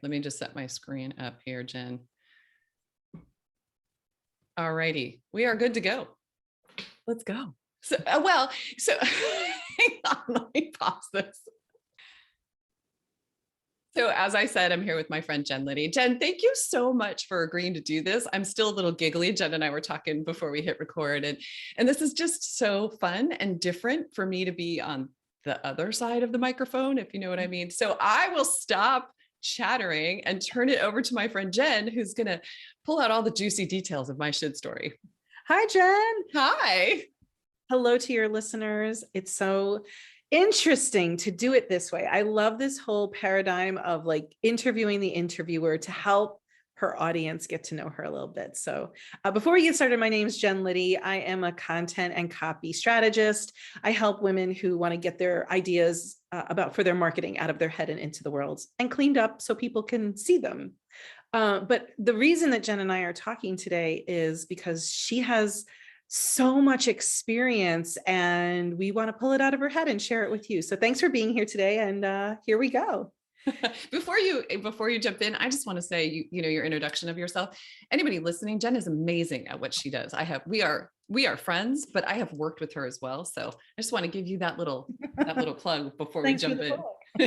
let me just set my screen up here, Jen. All righty, we are good to go. Let's go. So, hang on, let me pause this. So as I said, I'm here with my friend, Jen Liddy. Jen, thank you so much for agreeing to do this. I'm still a little giggly. Jen and I were talking before we hit record, and this is just so fun and different for me to be on the other side of the microphone, if you know what I mean. So I will stop chattering and turn it over to my friend, Jen, who's going to pull out all the juicy details of my shit story. Hi, Jen. Hi. Hello to your listeners. It's so interesting to do it this way. I love this whole paradigm of like interviewing the interviewer to help her audience get to know her a little bit. So before we get started, my name is Jen Liddy. I am a content and copy strategist. I help women who want to get their ideas for their marketing out of their head and into the world and cleaned up so people can see them. But the reason that Jen and I are talking today is because she has so much experience and we want to pull it out of her head and share it with you. So thanks for being here today. And here we go. Before you jump in, I just want to say, your introduction of yourself. Anybody listening, Jen is amazing at what she does. We are friends, but I have worked with her as well. So I just want to give you that little plug before we jump in.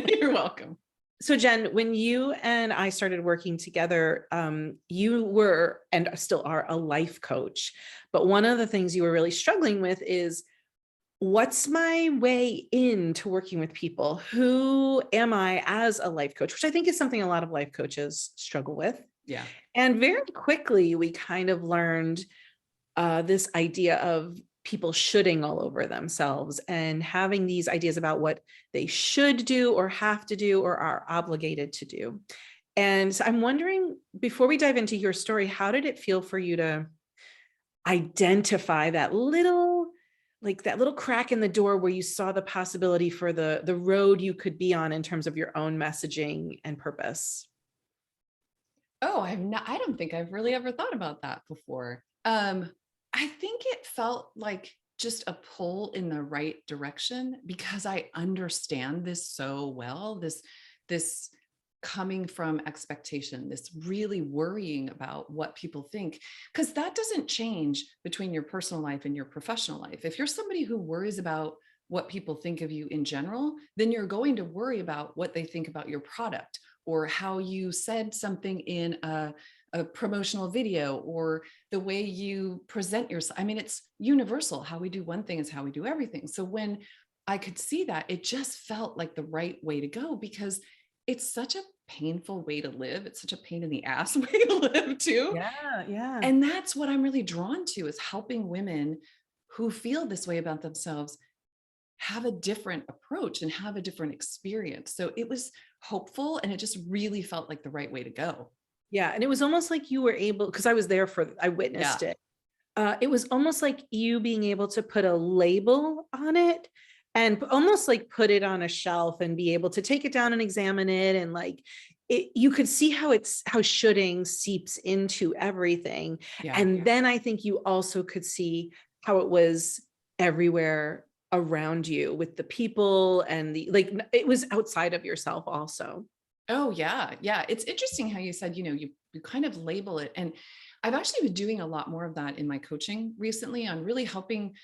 You're welcome. So Jen, when you and I started working together, you were and still are a life coach. But one of the things you were really struggling with is, what's my way into working with people? Who am I as a life coach? Which I think is something a lot of life coaches struggle with. Yeah. And very quickly, we kind of learned this idea of people shoulding all over themselves and having these ideas about what they should do or have to do or are obligated to do. And so I'm wondering, before we dive into your story, how did it feel for you to identify that little crack in the door where you saw the possibility for the road you could be on in terms of your own messaging and purpose? Oh, I don't think I've really ever thought about that before. I think it felt like just a pull in the right direction because I understand this so well, this coming from expectation, this really worrying about what people think, because that doesn't change between your personal life and your professional life. If you're somebody who worries about what people think of you in general, then you're going to worry about what they think about your product or how you said something in a promotional video or the way you present yourself. I mean, it's universal. How we do one thing is how we do everything. So when I could see that, it just felt like the right way to go because it's such a painful way to live. It's such a pain in the ass way to live too. Yeah, yeah. And that's what I'm really drawn to, is helping women who feel this way about themselves have a different approach and have a different experience. So it was hopeful and it just really felt like the right way to go. Yeah. And it was almost like you were able, because I witnessed it. It was almost like you being able to put a label on it and almost like put it on a shelf and be able to take it down and examine it. And like you could see how shoulding seeps into everything. Yeah. And then I think you also could see how it was everywhere around you with the people and it was outside of yourself also. Oh yeah. Yeah. It's interesting how you said, you kind of label it. And I've actually been doing a lot more of that in my coaching recently on really helping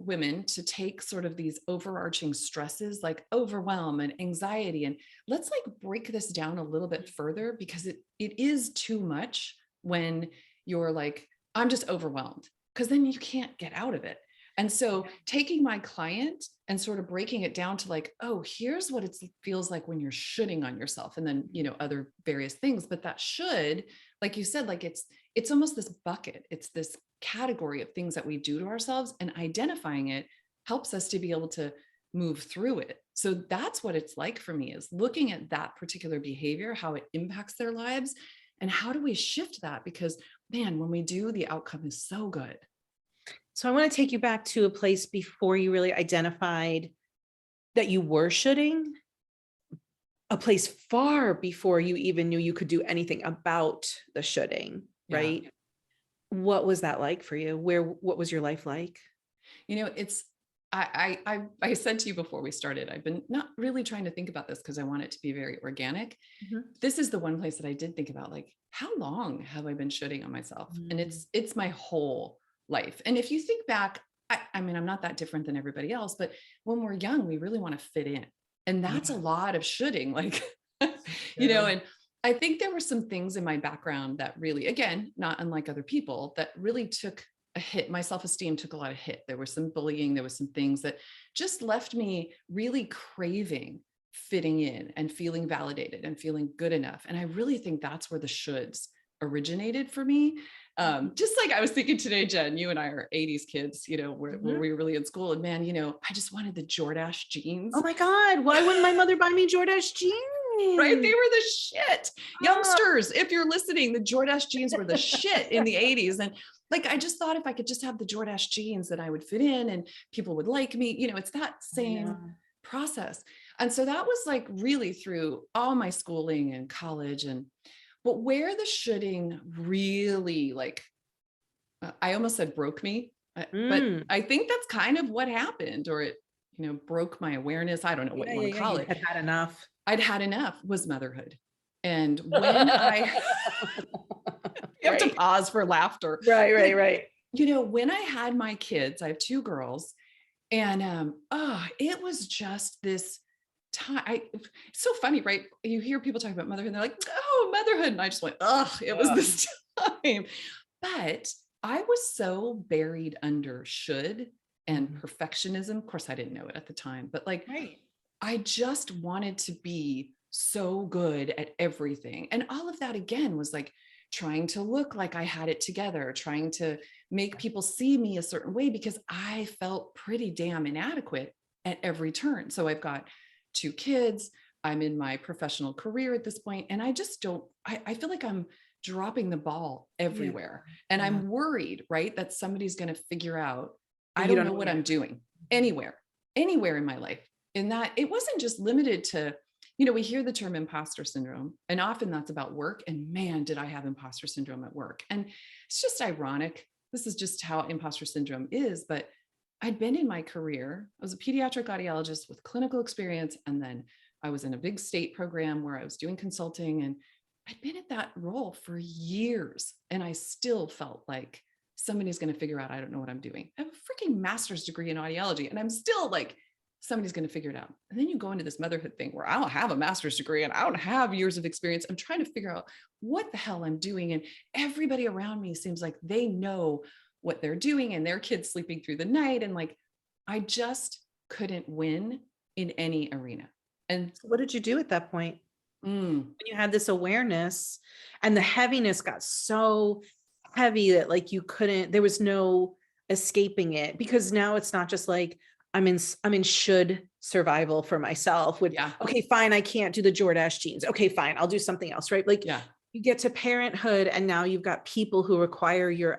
women to take sort of these overarching stresses like overwhelm and anxiety. And let's break this down a little bit further because it is too much when you're like, I'm just overwhelmed, because then you can't get out of it. And so taking my client and sort of breaking it down to oh, here's what it feels like when you're shoulding on yourself, and then, other various things. But that should, like you said, it's almost this bucket. It's this category of things that we do to ourselves, and identifying it helps us to be able to move through it. So that's what it's like for me, is looking at that particular behavior, how it impacts their lives, and how do we shift that? Because man, when we do, the outcome is so good. So I want to take you back to a place before you really identified that you were shoulding, a place far before you even knew you could do anything about the shoulding, right? What was that like for you? What was your life like? I said to you before we started, I've been not really trying to think about this because I want it to be very organic. Mhm. This is the one place that I did think about, like, how long have I been shitting on myself? And Mm. it's my whole life. And if you think back, I mean, I'm not that different than everybody else, but when we're young, we really want to fit in. And that's a Yeah, lot of shitting, like, so true. and I think there were some things in my background that really, again, not unlike other people, that really took a hit. My self-esteem took a lot of hit. There was some bullying, there was some things that just left me really craving fitting in and feeling validated and feeling good enough. And I really think that's where the shoulds originated for me. Mhm. Just like I was thinking today, Jen, you and I are 80s kids, where Mhm. we were really in school. And man, I just wanted the Jordache Oh jeans. my God, why wouldn't my mother buy me Jordache Right? They jeans? were the shit. Oh, Youngsters, if you're listening, the Jordache jeans were the shit in the 80s. And like, I just thought if I could just have the Jordache jeans, that I would fit in and people would like me. It's that I same know. process. And so that was like really through all my schooling and college. But where the shoulding really, like, I almost said broke me, but Mm. I think that's kind of what happened, or it, broke my awareness. I don't know what Yeah, you yeah, want to yeah, call you it. had had enough. I'd had enough, was motherhood. And when I you have to Right. pause for laughter. Right, But right, right. when I had my kids, I have two girls, and it was just this time. It's so funny, right? You hear people talk about motherhood, and they're like, "Oh, motherhood," and I just went, "Ugh, it was Ugh. this time." But I was so buried under should and Mhm. perfectionism. Of course, I didn't know it at the time, but like, Right. I just wanted to be so good at everything. And all of that, again, was like trying to look like I had it together, trying to make people see me a certain way because I felt pretty damn inadequate at every turn. So I've got two kids. I'm in my professional career at this point, and I just don't, I feel like I'm dropping the ball Yeah, everywhere. And yeah. I'm worried, right, that somebody's going to figure out, But I you don't don't know know what yet. I'm doing Mhm. anywhere in my life. In that it wasn't just limited to, we hear the term imposter syndrome, and often that's about work. And man, did I have imposter syndrome at work. And it's just ironic. This is just how imposter syndrome is. But I'd been in my career, I was a pediatric audiologist with clinical experience. And then I was in a big state program where I was doing consulting. And I'd been at that role for years. And I still felt like somebody's going to figure out I don't know what I'm doing. I have a freaking master's degree in audiology. And I'm still like, somebody's going to figure it out. And then you go into this motherhood thing where I don't have a master's degree and I don't have years of experience. I'm trying to figure out what the hell I'm doing. And everybody around me seems like they know what they're doing, and their kids sleeping through the night. And like, I just couldn't win in any arena. And So what did you do at that point? mm, When you had this awareness and the heaviness got so heavy that like you couldn't, there was no escaping it, because now it's not just like I'm in should survival for myself with, yeah, okay, fine, I can't do the Jordache jeans. Okay, fine, I'll do something else, right? Like yeah, you get to parenthood and now you've got people who require your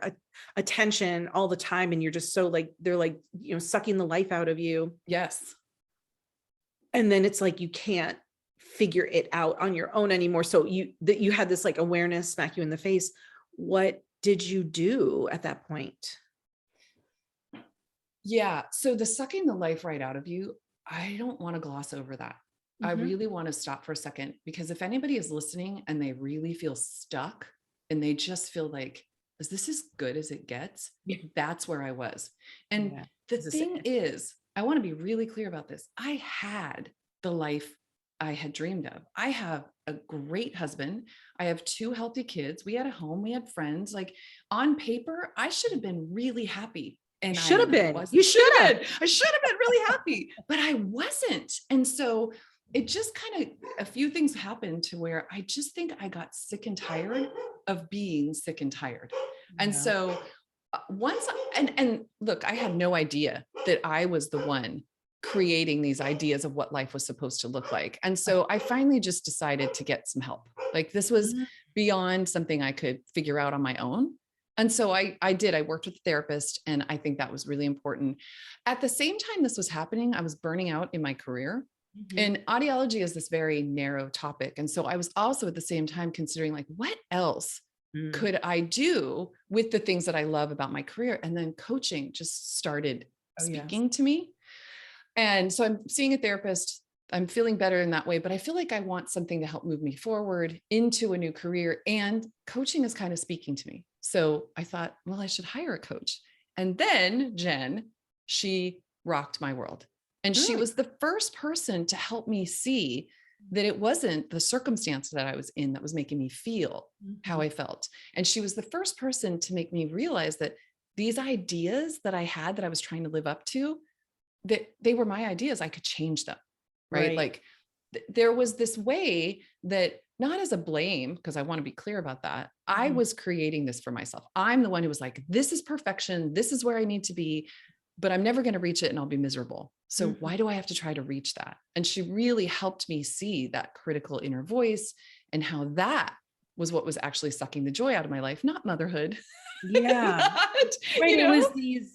attention all the time, and you're just so like they're like, sucking the life out of you. yes. And then it's like you can't figure it out on your own anymore. So you had this like awareness smack you in the face. What did you do at that point? Yeah. So the sucking the life right out of you, I don't want to gloss over that. I Mhm. really want to stop for a second, because if anybody is listening and they really feel stuck and they just feel like, is this as good as it gets? Yeah. That's where I was. And Yeah. the It's the thing same. is, I want to be really clear about this. I had the life I had dreamed of. I have a great husband. I have two healthy kids. We had a home, we had friends. Like, on paper, I should have been really happy. You And should I have been. wasn't. You Should should have have. been. I should have been really happy, but I wasn't. And so it just kind of, a few things happened to where I just think I got sick and tired of being sick and tired. And Yeah. so once, and look, I had no idea that I was the one creating these ideas of what life was supposed to look like. And so I finally just decided to get some help. Like, this was Mhm. beyond something I could figure out on my own. And so I worked with a therapist, and I think that was really important. At the same time this was happening, I was burning out in my career. Mhm. And audiology is this very narrow topic. And so I was also at the same time considering, like, what else Mm. could I do with the things that I love about my career? And then coaching just started Oh, yes. speaking to me. And so I'm seeing a therapist. I'm feeling better in that way, but I feel like I want something to help move me forward into a new career. And coaching is kind of speaking to me. So I thought, well, I should hire a coach. And then Jen, she rocked my world. And she Mm, was the first person to help me see that it wasn't the circumstance that I was in that was making me feel how mhm. I felt. And she was the first person to make me realize that these ideas that I had that I was trying to live up to, that they were my ideas. I could change them, right? Right. Like there was this way that, not as a blame, because I want to be clear about that. I Mhm. was creating this for myself. I'm the one who was like, this is perfection. This is where I need to be, but I'm never going to reach it and I'll be miserable. So Mhm. why do I have to try to reach that? And she really helped me see that critical inner voice and how that was what was actually sucking the joy out of my life, not motherhood. Yeah. Not, Right. you It know? was these,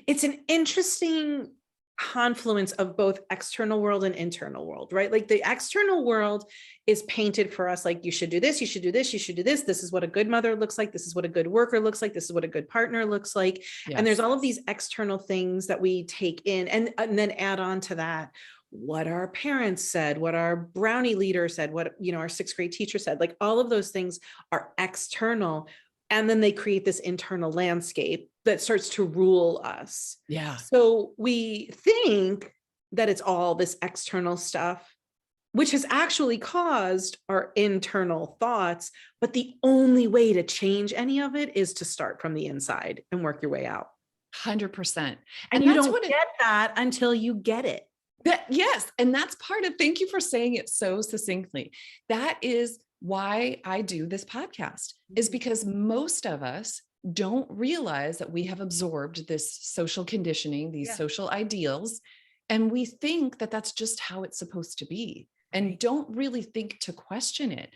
it's an interesting confluence of both external world and internal world, right? Like the external world is painted for us like you should do this, you should do this, you should do this. This is what a good mother looks like. This is what a good worker looks like. This is what a good partner looks like. And there's Yes. all of these external things that we take in and then add on to that what our parents said, what our brownie leader said, what our sixth grade teacher said, like all of those things are external. And then they create this internal landscape that starts to rule us. Yeah. So we think that it's all this external stuff, which has actually caused our internal thoughts. But the only way to change any of it is to start from the inside and work your way out. 100%. And And you that's don't what it, get that until you get it. that, yes. And that's part of, thank you for saying it so succinctly. That is why I do this podcast, is because most of us don't realize that we have absorbed this social conditioning, these Yeah. social ideals, and we think that that's just how it's supposed to be, and Right. don't really think to question it.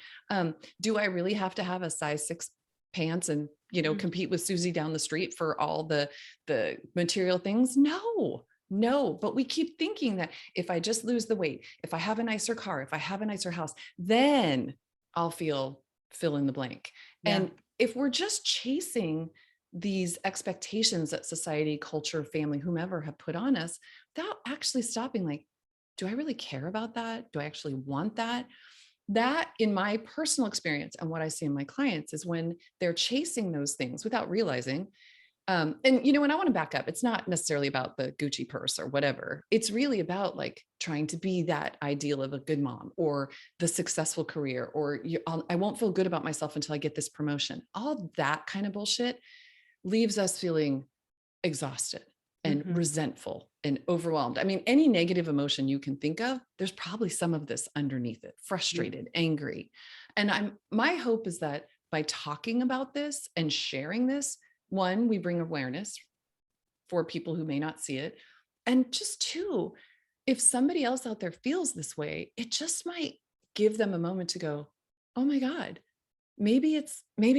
Do I really have to have a size 6 pants and, Mhm. compete with Susie down the street for all the material things? No. No, but we keep thinking that if I just lose the weight, if I have a nicer car, if I have a nicer house, then I'll feel fill in the blank. Yeah. And if we're just chasing these expectations that society, culture, family, whomever have put on us, without actually stopping, like, do I really care about that? Do I actually want that? That, in my personal experience and what I see in my clients, is when they're chasing those things without realizing. And I want to back up. It's not necessarily about the Gucci purse or whatever. It's really about like trying to be that ideal of a good mom or the successful career, or I won't feel good about myself until I get this promotion. All that kind of bullshit leaves us feeling exhausted and Mhm. resentful and overwhelmed. I mean, any negative emotion you can think of, there's probably some of this underneath it, Yeah. frustrated, angry. And my hope is that by talking about this and sharing this, one, we bring awareness for people who may not see it. And just two, if somebody else out there feels this way, it just might give them a moment to go, oh my God, maybe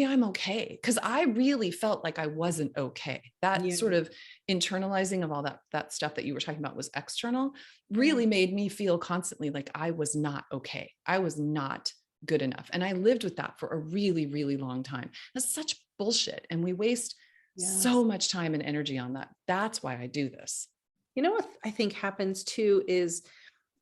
I'm okay. Cause I really felt like I wasn't okay. That Yeah. sort of internalizing of all that stuff that you were talking about was external, Yeah. really made me feel constantly like I was not okay. I was not good enough. And I lived with that for a really, really long time. That's such bullshit. And we waste so Yes. much time and energy on that. That's why I do this. You know what I think happens too is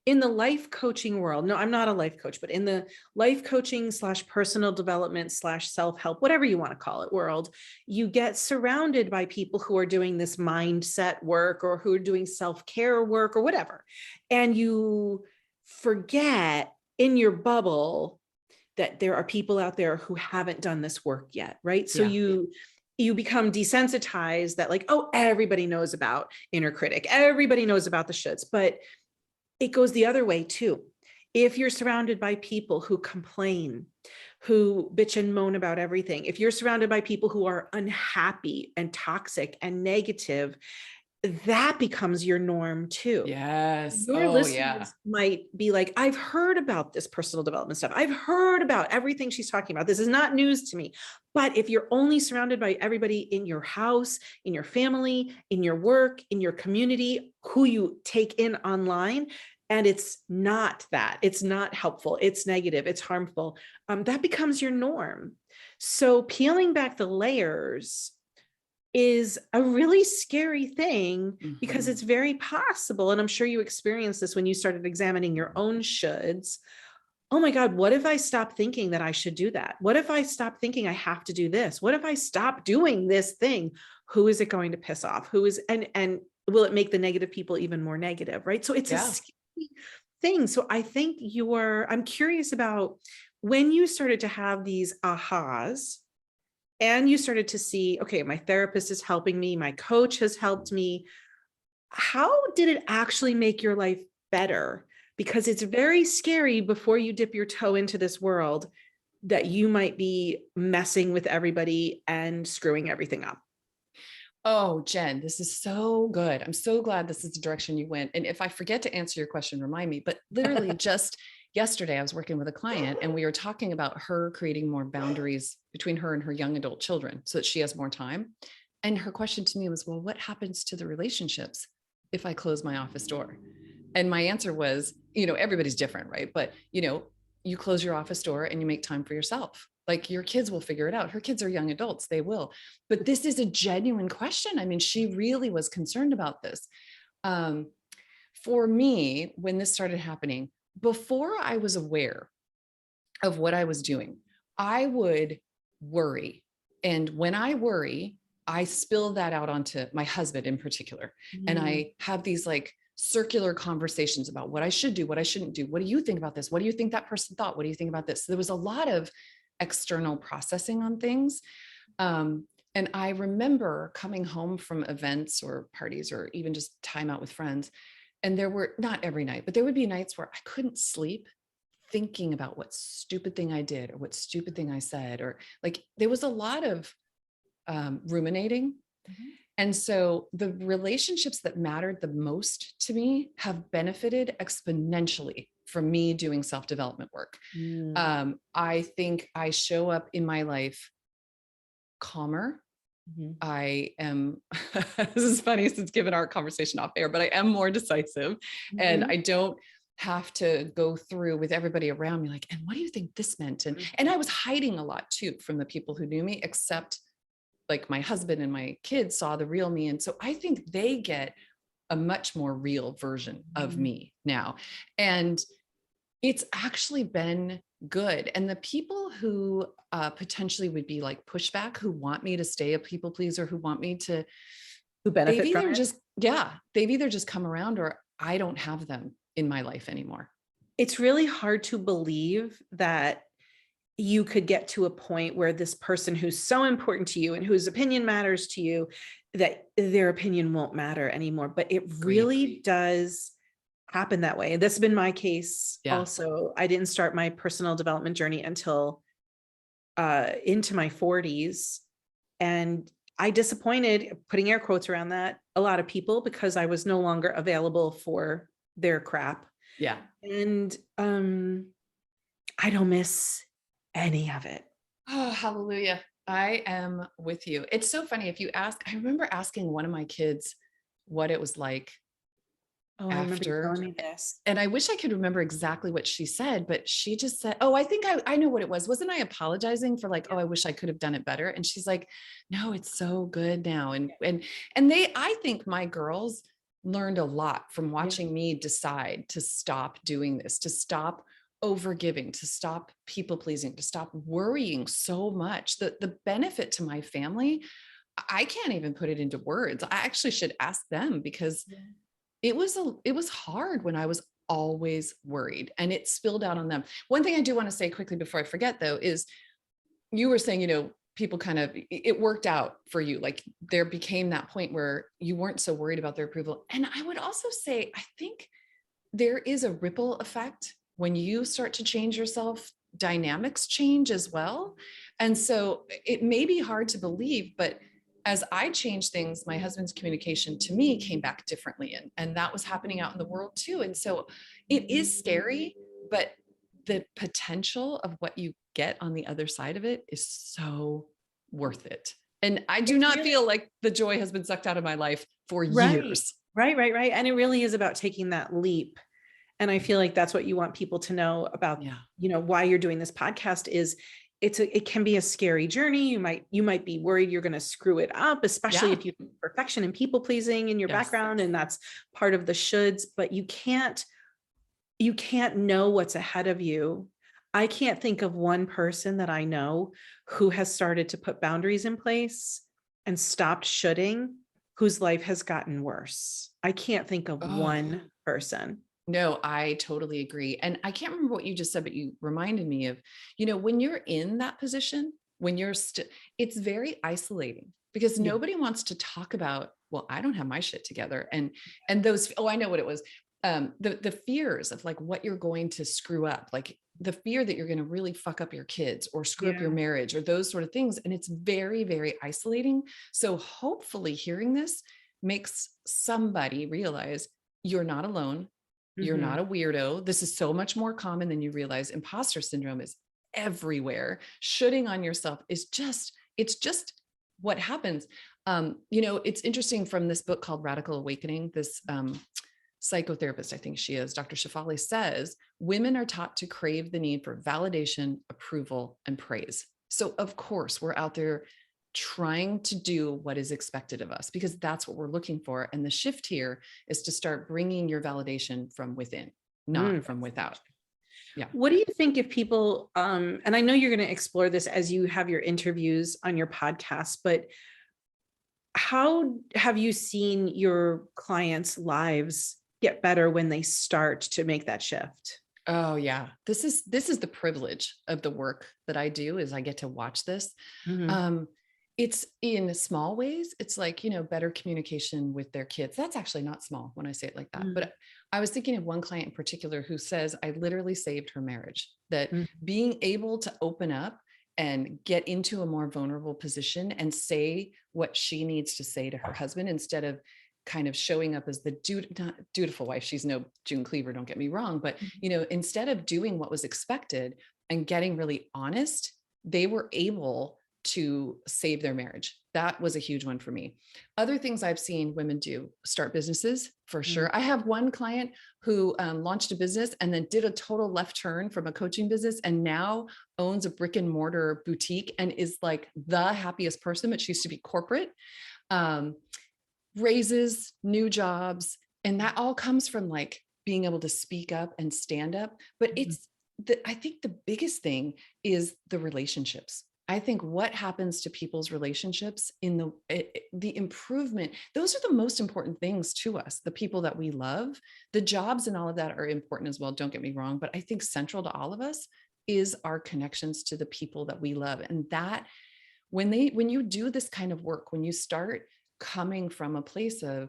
in the life coaching world. No, I'm not a life coach, but in the life coaching slash personal development slash self-help, whatever you want to call it, world, you get surrounded by people who are doing this mindset work or who are doing self-care work or whatever. And you forget in your bubble that there are people out there who haven't done this work yet, right? So Yeah. you become desensitized that like, oh, everybody knows about inner critic, everybody knows about the shoulds, but it goes the other way too. If you're surrounded by people who complain, who bitch and moan about everything, if you're surrounded by people who are unhappy and toxic and negative, that becomes your norm too. Yes. Your Oh, yeah. listeners might be like, I've heard about this personal development stuff. I've heard about everything she's talking about. This is not news to me. But if you're only surrounded by everybody in your house, in your family, in your work, in your community, who you take in online, and it's not that, it's not helpful, it's negative, it's harmful, that becomes your norm. So peeling back the layers, is a really scary thing, because Mhm. it's very possible, and I'm sure you experienced this when you started examining your own shoulds. Oh my God, what if I stop thinking that I should do that? What if I stop thinking I have to do this? What if I stop doing this thing? Who is it going to piss off? Who is, and will it make the negative people even more negative? Right. So it's a Yeah. scary thing. So I think I'm curious about when you started to have these ahas and you started to see, okay, my therapist is helping me, my coach has helped me. How did it actually make your life better? Because it's very scary before you dip your toe into this world that you might be messing with everybody and screwing everything up. Oh, Jen, this is so good. I'm so glad this is the direction you went. And if I forget to answer your question, remind me. But literally just yesterday, I was working with a client and we were talking about her creating more boundaries between her and her young adult children so that she has more time. And her question to me was, well, what happens to the relationships if I close my office door? And my answer was, everybody's different, right? But, you close your office door and you make time for yourself. Like your kids will figure it out. Her kids are young adults, they will. But this is a genuine question. I mean, she really was concerned about this. Um, for me, when this started happening, before I was aware of what I was doing, I would worry. And when I worry, I spill that out onto my husband in particular. And Mm, I have these like circular conversations about what I should do, what I shouldn't do. What do you think about this? What do you think that person thought? What do you think about this? So there was a lot of external processing on things. And I remember coming home from events or parties or even just time out with friends. And there were not every night, but there would be nights where I couldn't sleep thinking about what stupid thing I did or what stupid thing I said, or like there was a lot of ruminating. mhm. And so the relationships that mattered the most to me have benefited exponentially from me doing self-development work. Mm, I think I show up in my life calmer. mhm. I am, this is funny since given our conversation off air, but I am more decisive and Mhm. I don't have to go through with everybody around me like, and what do you think this meant? And I was hiding a lot too from the people who knew me, except like my husband and my kids saw the real me. And so I think they get a much more real version of Mhm. me now. And it's actually been good. And the people who potentially would be like pushback, who want me to stay a people pleaser, who want me to, Who they've benefit from either it? just, yeah, they've either just come around or I don't have them in my life anymore. It's really hard to believe that you could get to a point where this person who's so important to you and whose opinion matters to you, that their opinion won't matter anymore. But it Agreed. really does happen that way. And that's been my case Yeah. also. I didn't start my personal development journey until into my 40s. And I disappointed, putting air quotes around that, a lot of people because I was no longer available for their crap. Yeah. And I don't miss any of it. Oh, hallelujah. I am with you. It's so funny. If you ask, I remember asking one of my kids what it was like Oh, I remember you after, telling me this. and I wish I could remember exactly what she said, but she just said, oh, I think I know what it was. Wasn't I apologizing for like, oh, I wish I could have done it better? And she's like, no, it's so good now. And I think my girls learned a lot from Yeah. watching me decide to stop doing this, to stop overgiving, to stop people pleasing, to stop worrying so much. The benefit to my family, I can't even put it into words. I actually should ask them because Yeah. it was hard when I was always worried and it spilled out on them. One thing I do want to say quickly before I forget though is you were saying, people kind of, it worked out for you. Like there became that point where you weren't so worried about their approval. And I would also say, I think there is a ripple effect when you start to change yourself, dynamics change as well. And so it may be hard to believe, but as I changed things, my husband's communication to me came back differently. And that was happening out in the world too. And so it is scary, but the potential of what you get on the other side of it is so worth it. And I do It's not really feel like the joy has been sucked out of my life for right. years. Right. And it really is about taking that leap. And I feel like that's what you want people to know about, Yeah. why you're doing this podcast is it can be a scary journey. You might be worried you're going to screw it up, especially Yeah. if you have perfection and people pleasing in your Yes. background, and that's part of the shoulds, but you can't know what's ahead of you. I can't think of one person that I know who has started to put boundaries in place and stopped shoulding, whose life has gotten worse. I can't think of Oh, one person. no, I totally agree. And I can't remember what you just said, but you reminded me of, when you're in that position, when you're it's very isolating because Yeah. nobody wants to talk about, well, I don't have my shit together. And those, oh, I know what it was. The fears of like what you're going to screw up, like the fear that you're going to really fuck up your kids or screw up your Yeah. marriage or those sort of things. And it's very, very isolating. So hopefully hearing this makes somebody realize you're not alone. You're not Mhm. a weirdo. This is so much more common than you realize. Imposter syndrome is everywhere. Shooting on yourself is it's just what happens. It's interesting from this book called Radical Awakening, this psychotherapist, I think she is, Dr. Shefali says, women are taught to crave the need for validation, approval, and praise. So of course we're out there trying to do what is expected of us because that's what we're looking for. And the shift here is to start bringing your validation from within, not from without. Yeah. What do you think if people, and I know you're going to explore this as you have your interviews on your podcast, but how have you seen your clients' lives get better when they start to make that shift? Oh yeah. This is the privilege of the work that I do is I get to watch this. Mhm. Um, it's in small ways. It's like, better communication with their kids. That's actually not small when I say it like that. Mm, But I was thinking of one client in particular who says, I literally saved her marriage, that mm, being able to open up and get into a more vulnerable position and say what she needs to say to her husband instead of kind of showing up as the not dutiful wife. She's no June Cleaver, don't get me wrong. But, mhm. instead of doing what was expected and getting really honest, they were able to save their marriage. That was a huge one for me. Other things I've seen women do, start businesses for Mm, sure. I have one client who launched a business and then did a total left turn from a coaching business and now owns a brick and mortar boutique and is like the happiest person, but she used to be corporate. Um, Raises, new jobs, and that all comes from like being able to speak up and stand up. But mhm, I think the biggest thing is the relationships. I think what happens to people's relationships in the improvement, those are the most important things to us, the people that we love. The jobs and all of that are important as well, don't get me wrong, but I think central to all of us is our connections to the people that we love. And that when you do this kind of work, when you start coming from a place of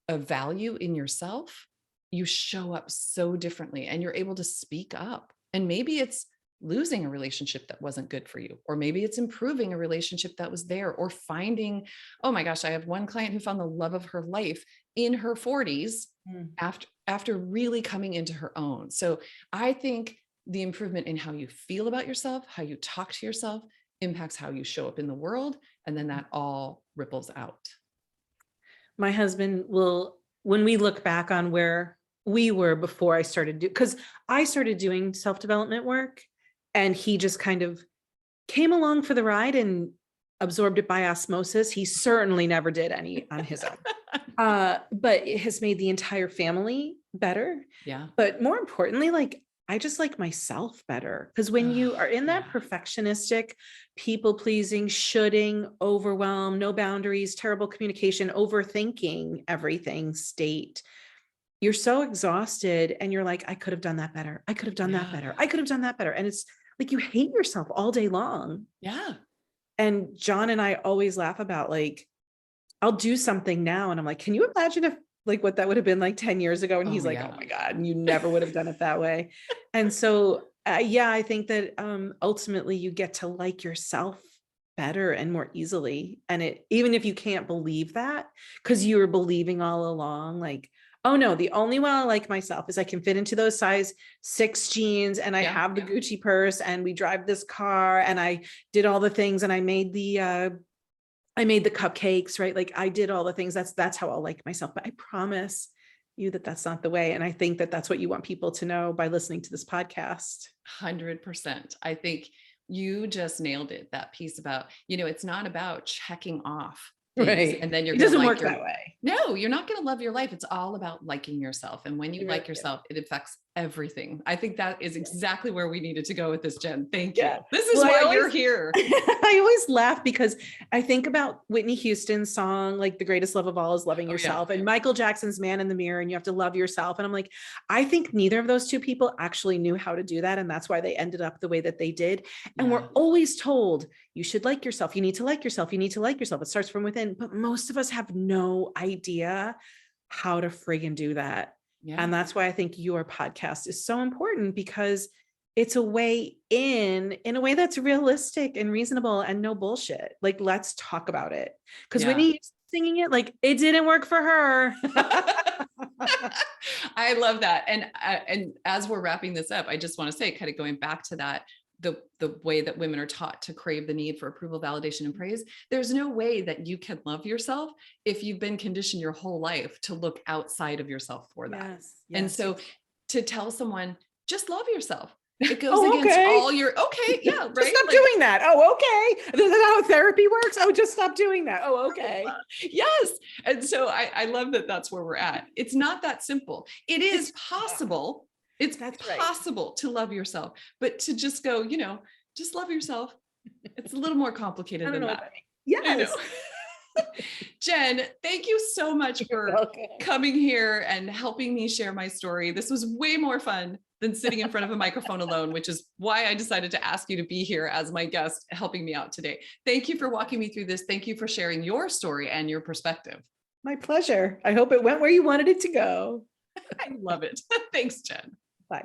value in yourself, you show up so differently and you're able to speak up. And maybe it's losing a relationship that wasn't good for you, or maybe it's improving a relationship that was there, or finding, oh my gosh, I have one client who found the love of her life in her 40s mm. after really coming into her own. So I think the improvement in how you feel about yourself, how you talk to yourself, impacts how you show up in the world. And then that all ripples out. My husband will, when we look back on where we were before I started because I started doing self-development work and he just kind of came along for the ride and absorbed it by osmosis. He certainly never did any on his own. But it has made the entire family better. Yeah. But more importantly, like I just like myself better. Because when you are in that Yeah. perfectionistic, people pleasing, shoulding, overwhelm, no boundaries, terrible communication, overthinking everything state, you're so exhausted and you're like, I could have done that better. I could have done that Yeah. better. I could have done that better. And it's like you hate yourself all day long. Yeah. And John and I always laugh about like, I'll do something now. And I'm like, can you imagine if like what that would have been like 10 years ago? And he's Oh, like, oh yeah. my God, and you never would have done it that way. And so, yeah, I think that ultimately you get to like yourself better and more easily. And it, even if you can't believe that, because you were believing all along, like, oh no, the only way I like myself is I can fit into those size 6 jeans and I Yeah. have the Gucci purse and we drive this car and I did all the things and I made the cupcakes, right? Like I did all the things. That's how I'll like myself. But I promise you that that's not the way. And I think that that's what you want people to know by listening to this podcast. 100%. I think You just nailed it. That piece about, it's not about checking off things Right. and then you're It going to doesn't like work your, that way. no, you're not going to love your life. It's all about liking yourself. And when you You like really do. yourself, it affects everything. I think that is exactly where we needed to go with this, Jen. Thank Yeah. you. This is Well, why you're here. I always laugh because I think about Whitney Houston's song, like the greatest love of all is loving Oh, yeah. yourself, and Michael Jackson's Man in the Mirror, and you have to love yourself. And I'm like, I think neither of those two people actually knew how to do that. And that's why they ended up the way that they did. And Yeah. we're always told you should like yourself. You need to like yourself. You need to like yourself. It starts from within. But most of us have no idea how to friggin' do that. Yeah. And that's why I think your podcast is so important, because it's a way in a way that's realistic and reasonable and no bullshit. Like, let's talk about it. Because Yeah. Whitney singing it, like, it didn't work for her. I love that. And as we're wrapping this up, I just want to say, kind of going back to that, the way that women are taught to crave the need for approval, validation, and praise. There's no way that you can love yourself if you've been conditioned your whole life to look outside of yourself for that. Yes, And yes. so to tell someone, just love yourself. It goes Oh, against okay. all your, okay, yeah, right? Just stop doing that. Oh, okay. Is that how therapy works? Oh, just stop doing that. Oh, okay. Yes. And so I love that that's where we're at. It's not that simple. It is possible. It's possible to love yourself, but to just go, just love yourself. It's a little more complicated than that. Yes. Jen, thank you so much for coming here and helping me share my story. This was way more fun than sitting in front of a microphone alone, which is why I decided to ask you to be here as my guest, helping me out today. Thank you for walking me through this. Thank you for sharing your story and your perspective. My pleasure. I hope it went where you wanted it to go. I love it. Thanks, Jen.